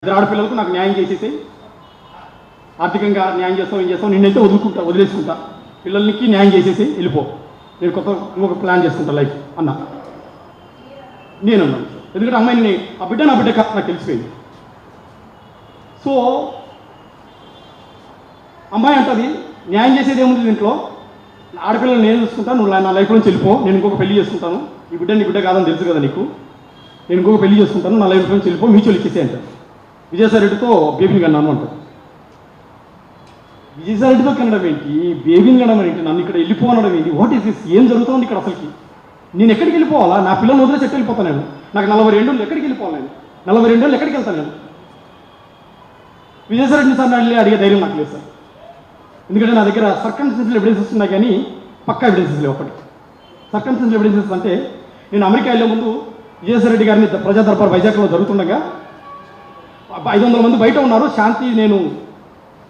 ఇద్దరు ఆడపిల్లలకు నాకు న్యాయం చేసేసి ఆర్థికంగా న్యాయం చేస్తాం, ఏం చేస్తాం, నిన్నైతే వదిలేసుకుంటా, పిల్లలకి న్యాయం చేసేసి వెళ్ళిపో, నేను ఇంకొక ప్లాన్ చేసుకుంటా లైఫ్ అన్న. నేను అన్నాను ఎందుకంటే అమ్మాయిని నా బిడ్డ నాకు తెలిసిపోయింది. సో అమ్మాయి అంటది న్యాయం చేసేది ఏముంది దీంట్లో, ఆడపిల్లలు నేను చూసుకుంటాను, నువ్వు నా లైఫ్ నుంచి వెళ్ళిపో, నేను ఇంకొక పెళ్లి చేసుకుంటాను, నీ బిడ్డ కాదని తెలుసు కదా నీకు, నేను ఇంకొక పెళ్లి చేసుకుంటాను, నా లైఫ్ నుంచి వెళ్ళిపో, మ్యూచువల్ ఇచ్చేసే అంటారు. విజయసాయిరెడ్డితో బేబీని కన్నాను అంటారు. విజయసాయిరెడ్డితో కనడం ఏంటి, బేబీని కనడం ఏంటి, నన్ను ఇక్కడ వెళ్ళిపోనడం ఏంటి, వాట్ ఈస్ దిస్, ఏం జరుగుతుంది ఇక్కడ అసలుకి, నేను ఎక్కడికి వెళ్ళిపోవాలా, నా పిల్లలు వదిలేసి ఎట్టు వెళ్ళిపోతాను నేను, నాకు 42 ఏళ్ళు ఎక్కడికి వెళ్ళిపోవాలి, నేను 42 ఏళ్ళు ఎక్కడికి వెళ్తాను నేను. విజయసాయిరెడ్డిని సార్ వెళ్ళి అడిగే ధైర్యం నాకు లేదు సార్, ఎందుకంటే నా దగ్గర సర్కమ్స్టెన్షియల్ ఎవిడెన్సెస్ ఉన్నాయి కానీ పక్కా ఎవిడెన్సెస్ లేవు. ఒకటి సర్కమ్స్టెన్షియల్ ఎవిడెన్సెస్ అంటే, నేను అమెరికా వెళ్ళే ముందు విజయసాయిరెడ్డి గారిని ప్రజా దర్బార్ వైజాగ్లో జరుగుతుండగా 500 మంది బయట ఉన్నారు, శాంతి నేను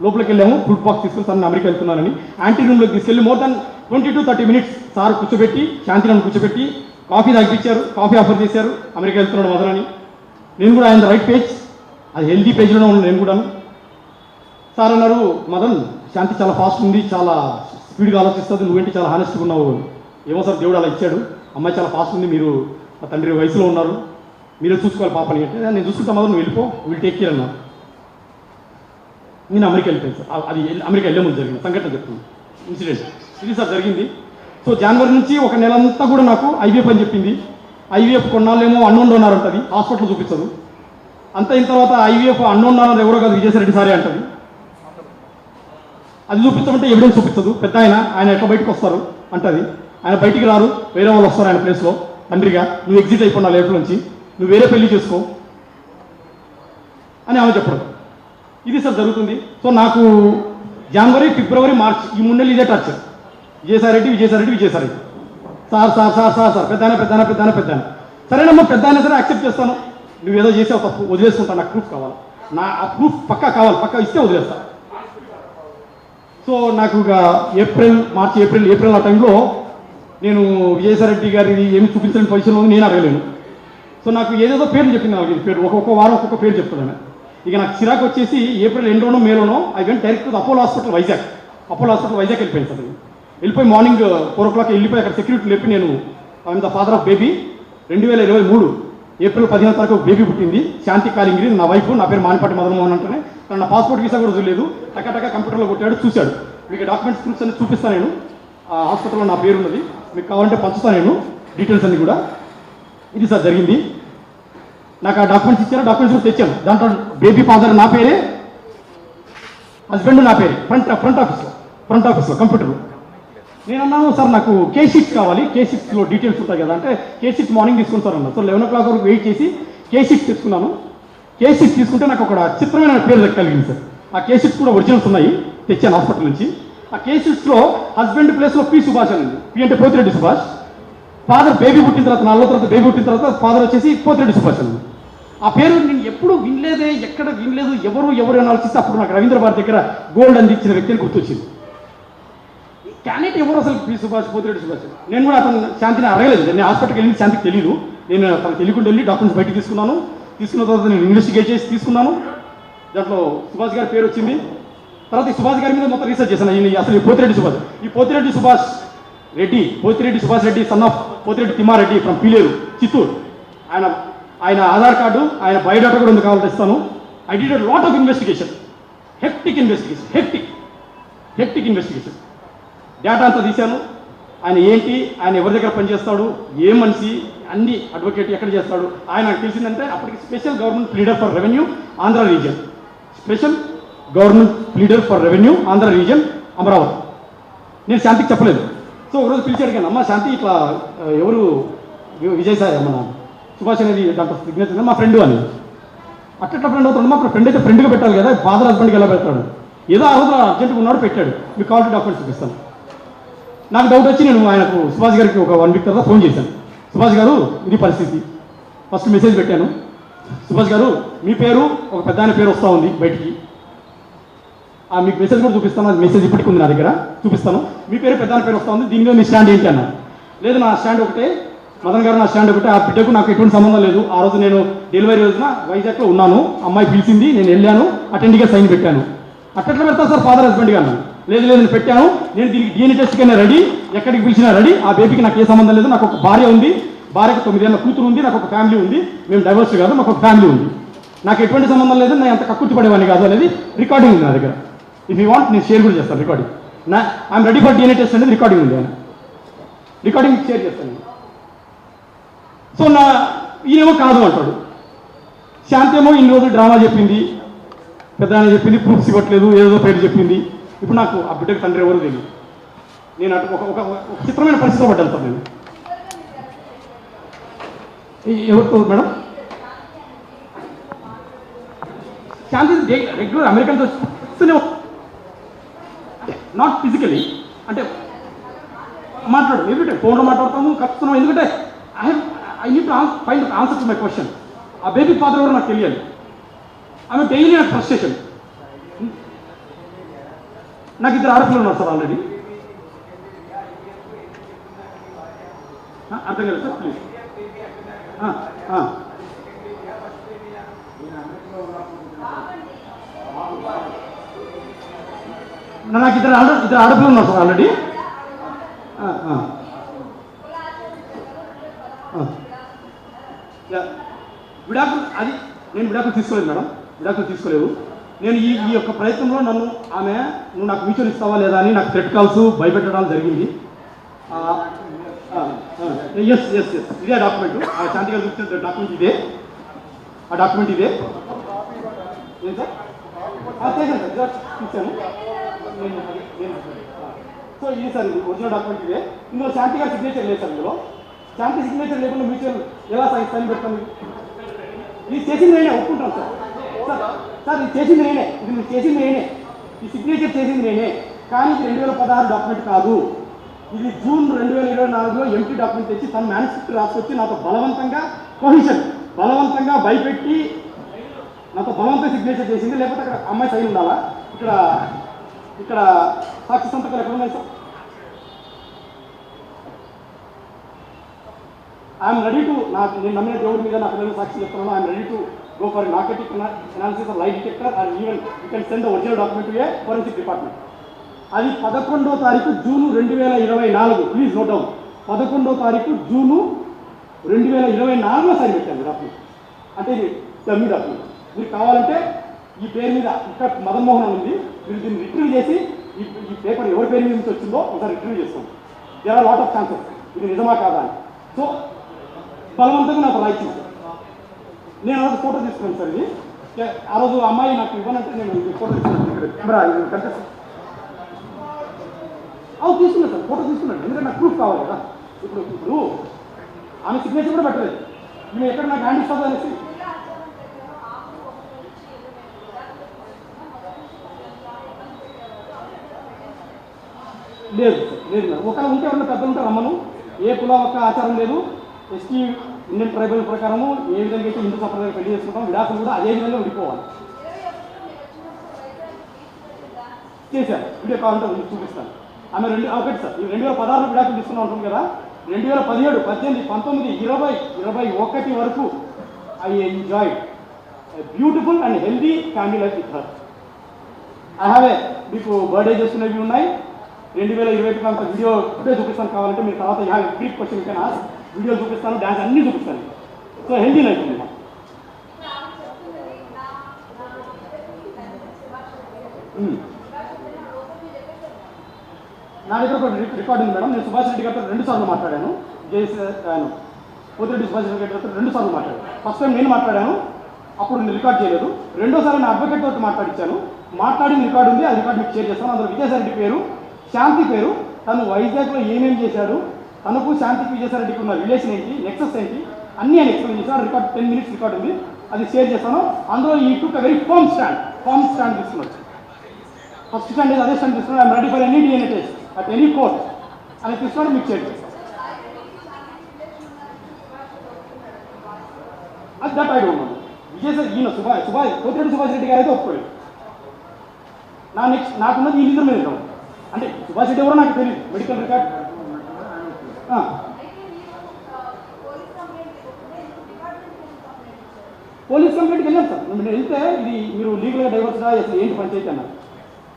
లోపలికి వెళ్ళాము, ఫుడ్ బాక్స్ తీసుకుని సార్ అమెరికా వెళ్తున్నానని యాంటీ రూమ్లోకి తీసుకెళ్ళి more than 20 to 30 minutes sir కూర్చోబెట్టి, శాంతి నన్ను కూర్చోబెట్టి కాఫీ తాగిపించారు, కాఫీ ఆఫర్ చేశారు, అమెరికా వెళ్తున్నాడు మదనని. నేను కూడా ఆయన రైట్ పేజ్, అది హెల్దీ పేజ్లోనే ఉన్నాను నేను కూడాను. సార్ అన్నారు, మదన్ శాంతి చాలా ఫాస్ట్ ఉంది, చాలా స్పీడ్గా ఆలోచిస్తుంది, నువ్వేంటి చాలా హానెస్ట్గా ఉన్నావు. ఏమో సార్ దేవుడు అలా ఇచ్చాడు, అమ్మాయి చాలా ఫాస్ట్ ఉంది, మీరు మా తండ్రి వయసులో ఉన్నారు, మీరే చూసుకోవాలి పాపని అంటే, నేను చూసుకుంటా మదన్ నువ్వు వెళ్ళిపో, వీళ్ళు టేక్ కేర్ అన్నా. నేను అమెరికా వెళ్ళిపోయాను సార్, అది అమెరికా వెళ్ళే ముందు జరిగింది సంఘటన చెప్తుంది, ఇన్సిడెంట్ ఇది సార్ జరిగింది. సో జనవరి నుంచి ఒక నెలంతా కూడా నాకు ఐవీఎఫ్ అని చెప్పింది. ఐవీఎఫ్ కొన్నాళ్ళేమో అన్నోన్ డోనర్ అంటుంది, హాస్పిటల్ చూపించదు. అంత అయిన తర్వాత ఐవీఎఫ్ అన్నోన్ డోనర్ ఎవరో కాదు విజయసాయిరెడ్డి సారే అంటుంది. అది చూపించమంటే ఎవిడెన్స్ చూపించదు. పెద్ద ఆయన ఎట్లా బయటకు వస్తారు అంటది, ఆయన బయటికి రారు, వేరే వాళ్ళు వస్తారు ఆయన ప్లేస్లో తండ్రిగా, నువ్వు ఎగ్జిట్ అయిపోయినా లైఫ్ నుంచి, నువ్వు వేరే పెళ్లి చేసుకో అని ఆమె చెప్పడం. ఇది సార్ జరుగుతుంది. సో నాకు జనవరి, ఫిబ్రవరి, మార్చ్ ఈ 3 నెలలు ఇదే టార్చర్, విజయసాయిరెడ్డి సార్ పెద్ద సరేనమ్మా, పెద్ద అయినా సరే యాక్సెప్ట్ చేస్తాను, నువ్వేదో చేసావు తప్పు, వదిలేసుకుంటాను, నాకు ప్రూఫ్ కావాలి, ఆ ప్రూఫ్ పక్కా కావాలి, పక్కా ఇస్తే వదిలేస్తా. సో నాకు ఇక ఏప్రిల్ ఆ టైంలో నేను విజయసాయిరెడ్డి గారి ఏమి చూపించలేని పొజిషన్లో నేను అడగలేను. సో నాకు ఏదేదో పేర్లు చెప్పింది, నాకు ఇది పేరు ఒక్కొక్క వారం ఒక్కొక్క పేరు చెప్తాను. ఇక నాకు చిరాకు వచ్చేసి ఏప్రిల్ ఎండ్లోనో మేలోనో I went direct to Apollo hospital Vizag వెళ్ళిపోయింది సార్. వెళ్ళిపోయి మార్నింగ్ 4 o'clock వెళ్ళిపోయి అక్కడ సెక్యూరిటీ లేపి, నేను I'm the father of baby, 2023 April 15వ తారీఖు బేబీ పుట్టింది, శాంతి కాలింగిరి నా వైఫ్, నా పేరు మానిపాటి మదన్మోహన్ అంటేనే, నా పాస్పోర్ట్ వీసా కూడా చూడలేదు, టక్క కంప్యూటర్లో కొట్టాడు, చూశాడు. మీకు డాక్యుమెంట్స్ ప్రూఫ్స్ అన్ని చూపిస్తాను, నేను హాస్పిటల్లో నా పేరు ఉన్నది, మీకు కావాలంటే పంచుతాను నేను డీటెయిల్స్ అన్ని కూడా. ఇది సార్ జరిగింది. నాకు ఆ డాక్యుమెంట్స్ ఇచ్చారు, డాక్యుమెంట్స్ కూడా తెచ్చాను. దాంట్లో బేబీ ఫాదర్ నా పేరే, హస్బెండ్ నా పేరే, ఫ్రంట్ ఆఫీస్లో కంప్యూటర్లో. నేను అన్నాను, సార్ నాకు కేషీట్స్ కావాలి, కేషీట్స్లో డీటెయిల్స్ ఉంటాయి కదా అంటే, కేషీట్స్ మార్నింగ్ తీసుకుంటారు అన్నారు. సో 11 o'clock వరకు వెయిట్ చేసి కేషీట్స్ తీసుకున్నాను. కేషీట్స్ తీసుకుంటే నాకు ఒక చిత్రమైన పేరు కలిగింది సార్. ఆ కేషీట్స్ కూడా ఒరిజినల్స్ ఉన్నాయి, తెచ్చాను హాస్పిటల్ నుంచి. ఆ కేషీట్స్లో హస్బెండ్ ప్లేస్లో పి సుభాష్ అని ఉంది. పి అంటే పోతిరెడ్డి సుభాష్, ఫాదర్ బేబీ పుట్టిన తర్వాత 4 తర్వాత బేబీ పుట్టిన తర్వాత ఫాదర్ వచ్చేసి పోతిరెడ్డి సుభాష్ అని. ఆ పేరు నేను ఎప్పుడు వినలేదే, ఎక్కడ వినలేదు, ఎవరు అని ఆలోచిస్తే అప్పుడు నాకు రవీంద్ర భారతి దగ్గర గోల్డ్ అందించిన వ్యక్తిని గుర్తొచ్చింది. క్యాండిడేట్ ఎవరు అసలు పి సుభాష్, పోతిరెడ్డి సుభాష్. నేను కూడా అతను శాంతిని అడగలేదు, నేను హాస్పిటల్కి వెళ్ళి శాంతికి తెలియదు, నేను తనకు తెలియకుండా వెళ్ళి డాక్యుమెంట్స్ బయటకు తీసుకున్న తర్వాత నేను ఇన్వెస్టిగేట్ చేసి తీసుకున్నాను. దాంట్లో సుభాష్ గారి పేరు వచ్చింది. తర్వాత ఈ సుభాష్ గారి మీద మొత్తం రీసెర్చ్ చేశాను. అసలు ఈ Pothireddy Subhash Reddy son of Pothireddy Thimmareddy from Peeleru, Chittoor. ఆయన ఆధార్ కార్డు, ఆయన బయోడాటా కూడా ఉంది, కావాలంటే ఇస్తాను. I did a lot of investigation, hectic investigation. Data అంతా తీశాను. ఆయన ఏంటి, ఆయన ఎవరి దగ్గర పనిచేస్తాడు, ఏ మనిషి, అన్ని అడ్వకేట్ ఎక్కడ చేస్తాడు, ఆయన నాకు తెలిసిందంటే అప్పటికి special government pleader for revenue Andhra region Amaravati. నేను శాంతికి చెప్పలేదు. సో ఒకరోజు పిలిచి అడిగాను, అమ్మ శాంతి ఇట్లా ఎవరు విజయసాయి మన సుభాష్ అనేది దాంట్లో సిగ్నేచర్ మా ఫ్రెండ్ అని. అట్లా ఫ్రెండ్ అవుతాడు, మా ఫ్రెండ్ అయితే ఫ్రెండ్గా పెట్టాలి కదా, ఫాదర్ హస్బెండ్కి ఎలా పెడతాడు, ఏదో ఆ రోజు అర్జెంట్గా ఉన్నాడు, పెట్టాడు, మీకు కావాల్సిన డాక్యుమెంట్స్ చూపిస్తాను. నాకు డౌట్ వచ్చి నేను ఆయనకు సుభాష్ గారికి ఒక 1 week తర్వాత ఫోన్ చేశాను. సుభాష్ గారు ఇది పరిస్థితి, ఫస్ట్ మెసేజ్ పెట్టాను. సుభాష్ గారు మీ పేరు ఒక పెద్ద ఆయన పేరు వస్తూ ఉంది బయటికి, మీకు మెసేజ్ కూడా చూపిస్తాను, అది మెసేజ్ ఇప్పటికి ఉంది నా దగ్గర, చూపిస్తాను. మీ పేరు పెద్ద ఆయన పేరు వస్తూ ఉంది, దీని మీద మీ స్టాండ్ ఏంటి అన్నారు. లేదు నా స్టాండ్ ఒకటే, మదన్ గారు నా స్టాండ్ పెట్టి ఆ బిడ్డకు నాకు ఎటువంటి సంబంధం లేదు. ఆ రోజు నేను డెలివరీ రోజున వైజాగ్లో ఉన్నాను, అమ్మాయి పిలిచింది, నేను వెళ్ళాను, అటెండ్గా సైన్ పెట్టాను. అట్లా పెడతా సార్ ఫాదర్ హస్బెండ్ గారు? లేదు లేదు నేను పెట్టాను, నేను దీనికి DNA టెస్ట్కైనా రెడీ, ఎక్కడికి పిలిచినా రెడీ. ఆ బేబీకి నాకు ఏ సంబంధం లేదు. నాకు ఒక భార్య ఉంది, భార్యకు 9 ఏళ్ళ కూతురు ఉంది, నాకు ఒక ఫ్యామిలీ ఉంది. మేము డైవర్స్ కాదు, నాకు ఒక ఫ్యామిలీ ఉంది. నాకు ఎటువంటి సంబంధం లేదు, నేను అంత కక్కుర్తి పడేవాడిని కాదు అనేది రికార్డింగ్ ఉంది నా దగ్గర. ఇఫ్ యూ వాంట్ నేను షేర్ కూడా చేస్తాను recording. I'm ready for DNA test అనేది రికార్డింగ్ ఉంది, ఆయన రికార్డింగ్ షేర్ చేస్తాను. సో ఈయనేమో కాదు అంటాడు. శాంతి ఏమో ఇన్ని రోజులు డ్రామా చెప్పింది, పెద్ద ఆయన చెప్పింది, ప్రూఫ్స్ ఇవ్వట్లేదు, ఏదో పేరు చెప్పింది. ఇప్పుడు నాకు ఆ బిడ్డకి తండ్రి ఎవరు తెలియదు. నేను అటు ఒక చిత్రమైన పరిస్థితిలో పడ్డాను సార్. నేను ఎవరితో మేడం? శాంతి రెగ్యులర్ అమెరికన్తో నాట్ ఫిజికలీ, అంటే మాట్లాడు ఎవ్రీ టైం ఫోన్లో మాట్లాడతాము, కలుస్తున్నాం. ఎందుకంటే I need to find answer to my question. ఆ బేబీ ఫాదర్ ఎవరు నాకు తెలియాలి. ఆమె డైలీ నాకు ఫ్రస్ట్రేషన్. నాకు 2 ఆడపిల్లలు ఉన్నారు సార్ ఆల్రెడీ. అర్థం కదా సార్ ప్లీజ్? నాకు 2 ఆడపిల్లలు ఉన్నారు సార్ ఆల్రెడీ. విడాకులు అది నేను విడాకులు తీసుకోలేదు మేడం, విడాకులు తీసుకోలేదు. నేను ఈ యొక్క ప్రయత్నంలో నన్ను ఆమె నువ్వు నాకు మ్యూచువల్ ఇస్తావా లేదా అని నాకు థ్రెట్ కాల్స్ భయపెట్టడం జరిగింది. ఎస్ ఎస్ ఎస్ ఇదే డాక్యుమెంట్, ఆ శాంతి గారు చూస్తే డాక్యుమెంట్ ఇదే, ఆ డాక్యుమెంట్ ఇదే. ఏం సార్ చేశాను సార్, ఇచ్చాను. సో ఇది సార్, ఇది ఒరిజినల్ డాక్యుమెంట్ ఇదే. ఇందులో శాంతి గారి సిగ్నేచర్ లేదు సార్. ఇందులో శాంతి సిగ్నేచర్ లేకుండా మ్యూచువల్ ఎలా సైన్ పెడతాను? ఇది చేసింది నేనే, ఒప్పుకుంటాను సార్. సార్ ఇది చేసింది నేనే, ఇది మీరు చేసింది నేనే, ఈ సిగ్నేచర్ చేసింది నేనే. కానీ ఇది 2016 డాక్యుమెంట్ కాదు. ఇది జూన్ 2024లో ఎంటీ డాక్యుమెంట్ తెచ్చి తన మేనిఫెస్టో రాసుకొచ్చి నాతో బలవంతంగా కొహిషన్, బలవంతంగా భయపెట్టి నాతో బలవంతంగా సిగ్నేచర్ చేసింది. లేకపోతే అక్కడ అమ్మాయి సైన్ ఉండాలా? ఇక్కడ సాక్షి సంతకాలు ఎక్కడ ఉన్నాయి సార్? ఐఎమ్ రెడీ టు, నేను నమ్మిన దేవుడి మీద నా పిల్లలు సాక్షి చెప్తున్నాను. I'm ready to go for narcotic analysis or lie detector, or even you can send the original document to a forensic department. అది 11వ తారీఖు జూను 2024, ప్లీజ్ నోట్ డౌన్. 11వ తారీఖు జూను 2024లో సైన్ పెట్టాను డాక్యుమెంట్. అంటే ఇది డమ్మీ డాక్యుమెంట్. మీరు కావాలంటే ఈ పేరు మీద ఇక్కడ మదన్మోహన్ అని ఉంది, మీరు దీన్ని రిట్రీవ్ చేసి ఈ పేపర్ ఎవరి పేరు మీద నుంచి వచ్చిందో ఒకసారి రిట్రీవ్ చేస్తాం. There are lot of chances ఇది నిజమా కాదా అని. సో బలవంతంగా నాకు రాయించింది. నేను ఆ రోజు ఫోటో తీసుకున్నాను సార్. ఇది ఆ రోజు అమ్మాయి నాకు ఇవ్వనంటే నేను ఫోటో తీసుకున్నాను. ఇక్కడ కెమెరా కనిపిస్తుంది. తీసుకున్నాను సార్, ఫోటో తీసుకున్నాను. ఎందుకంటే నాకు ప్రూఫ్ కావాలి కదా. ఇప్పుడు ఆమె సిగ్నేచర్ కూడా పెట్టలేదు. నేను ఎక్కడ నాకు హ్యాండ్ ఇస్తుంది అనేసి. లేదు సార్, లేదు మేడం. ఒకవేళ ఉంటే ఎవరైనా పెద్దలు ఉంటే రమ్మను. ఏ కుల ఒక్క ఆచారం లేదు. ఎస్టీ ఇండియన్ ట్రైబల్ ప్రకారము ఏ విధంగా అయితే హిందూ సంప్రదాయం పెళ్లి చేసుకుంటాం, విడాకులు కూడా అదే విధంగా విడిపోవాలి. చేశారు. వీడియో కావాలంటే చూపిస్తాను. ఆమె ఒకటి సార్, ఈ 2016లో విడాకులు తీసుకున్నా ఉంటుంది కదా, 2017, 18, 19, 20, 21 వరకు I enjoy beautiful and healthy family life with her. I have మీకు బర్త్డే చేసుకునేవి ఉన్నాయి. 2021 అంత వీడియో ఇప్పుడే చూపిస్తాను. కావాలంటే మీరు తర్వాత హ్యావ్ క్లిక్ క్వశ్చన్ కన్నా వీడియో చూపిస్తాను, డ్యాన్స్ అన్నీ చూపిస్తాను. సో హెల్దీ లైఫ్ ఉంది. నా దగ్గర ఒక రికార్డు ఉంది మేడం. నేను సుభాష్ రెడ్డి గారితో 2 సార్లు మాట్లాడాను. పోతిరెడ్డి సుభాష్ రెడ్డి గారితో 2 సార్లు మాట్లాడాను. ఫస్ట్ టైం నేను మాట్లాడాను, అప్పుడు నేను రికార్డ్ చేయలేదు. రెండోసారి నా అడ్వకేట్ తోటి మాట్లాడించాను. మాట్లాడిన రికార్డు ఉంది, ఆ రికార్డు మీకు షేర్ చేస్తాను. అందులో విజయసాయిరెడ్డి పేరు, శాంతి పేరు, తను వైజాగ్లో ఏమేమి చేశాడు, తనకు శాంతికి విజయసాయిరెడ్డికి ఉన్న రిలేషన్ ఏంటి, నెక్సెస్ ఏంటి, అన్నీ ఆయన ఎక్స్ప్లెయిన్ చేశాను. రికార్డు 10 minutes రికార్డు ఉంది, అది షేర్ చేస్తాను. అందులో ఈ టుక్ వెరీ ఫర్మ్ స్టాండ్ తీసుకున్నాడు. ఫస్ట్ స్టాండ్ అదే స్టాండ్ తీసుకున్నాడు. I'm ready for any DNA test at any court అని తీసుకున్నాడు. మీకు షేర్ చేస్తాను. అది that I don't know. Vijayasai ఈయన పోతిరెడ్డి సుభాష్ రెడ్డి గారు అయితే ఒప్పుకోలేదు. నాకున్నది ఈ లీజర్ మీద అంటే సుభాష్ రెడ్డి ఎవరో నాకు తెలియదు. మెడికల్ రికార్డ్ పోలీస్ కంప్లైంట్కి వెళ్ళాను సార్. నేను వెళ్తే ఇది మీరు లీగల్గా డైవర్స్గా అసలు ఏంటి పంచాయతీ అన్నారు.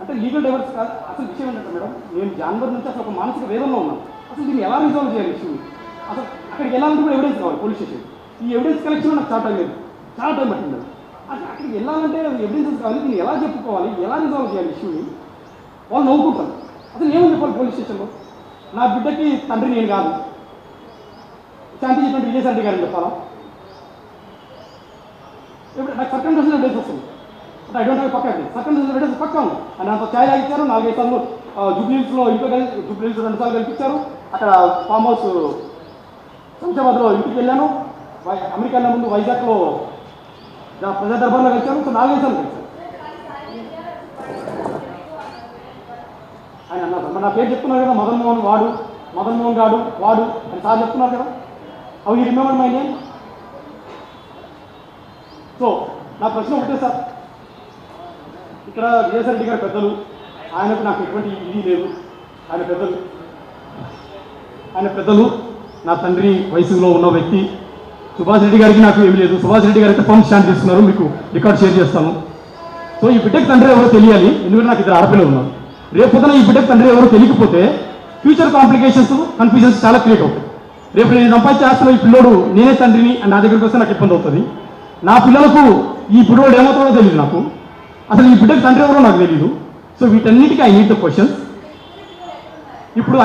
అంటే లీగల్ డైవర్స్ కాదు, అసలు విషయం ఏంటంటే మేడం, నేను జనవరి నుంచి అసలు ఒక మానసిక వేదనలో ఉన్నాను. అసలు దీన్ని ఎలా రిజాల్వ్ చేయాలి ఇష్యూ? అసలు అక్కడికి వెళ్ళాలంటే కూడా ఎవిడెన్స్ కావాలి పోలీస్ స్టేషన్. ఈ ఎవిడెన్స్ కలెక్షన్ నాకు చాలా టైం లేదు, చాలా టైం పట్టింది. అసలు అక్కడికి వెళ్ళాలంటే ఎవిడెన్సెస్ కావాలి, దీన్ని ఎలా చెప్పుకోవాలి, ఎలా రిజాల్వ్ చేయాలి ఇష్యూని? వాళ్ళు నవ్వుకుంటారు. అసలు ఏమని చెప్పాలి పోలీస్ స్టేషన్లో? నా బిడ్డకి తండ్రి నేను కాదు, శాంతి చెప్పినట్టు విజయసాయి గారిని చెప్పాలా? ఇప్పుడు నాకు సర్కంస్టెన్షియల్ ఎవిడెన్స్ వస్తుంది, అంటే ఐ డోంట్ హ్యావ్ పక్కా సర్కంస్టెన్షియల్ ఎవిడెన్స్ పక్కా ఉంది. అని అంత ఛాయ్ తాగిచ్చారు, 4-5 సార్లు జూబ్లీహిల్స్లో ఇంట్లో జూబ్లీహిల్స్ 2 సార్లు కల్పించారు. అక్కడ ఫామ్ హౌస్ శంషాబాద్లో ఇంటికి వెళ్ళాను. అమెరికా వెళ్ళే ముందు వైజాగ్లో ప్రజా దర్బార్లో కలిశాను. సో 4-5 సార్లు కలిశాను. ఆయన అన్నారు మరి నా పేరు చెప్తున్నారు కదా, మదన్ మోహన్ గాడు వాడు అని సార్ చెప్తున్నారు కదా. అవి you remember my name? So నా ప్రశ్న ఒకటే సార్, ఇక్కడ విజయసాయి రెడ్డి గారు పెద్దలు, ఆయనకు నాకు ఎటువంటి ఇది లేదు. ఆయన పెద్దలు, నా తండ్రి వయసులో ఉన్న వ్యక్తి. సుభాష్ రెడ్డి గారికి నాకు ఏమి లేదు. సుభాష్ రెడ్డి గారు అయితే ఫండ్ స్టాండ్ చేస్తున్నారు, మీకు రికార్డ్ షేర్ చేస్తాను. సో ఈ బిడ్డకు తండ్రి ఎవరో తెలియాలి, ఎందుకంటే నాకు 2 ఆడపిల్లలు ఉన్నారు. రేపు పొద్దున ఈ బిడ్డకు తండ్రి ఎవరో తెలియకపోతే ఫ్యూచర్ కాంప్లికేషన్స్, కన్ఫ్యూజన్స్ చాలా క్రియేట్ అవుతాయి. రేపు నేను సంపాదించే ఆస్తిలో ఈ పిల్లోడు నేనే తండ్రిని అని నా దగ్గరికి వస్తే నాకు ఇబ్బంది అవుతుంది. నా పిల్లలకు ఈ పిల్లోడు ఏమవుతాడో తెలియదు, నాకు అసలు ఈ బిడ్డకు తండ్రి ఎవరో నాకు తెలియదు. సో వీటన్నిటికీ ఐ నీడ్ ద క్వశ్చన్స్. ఇప్పుడు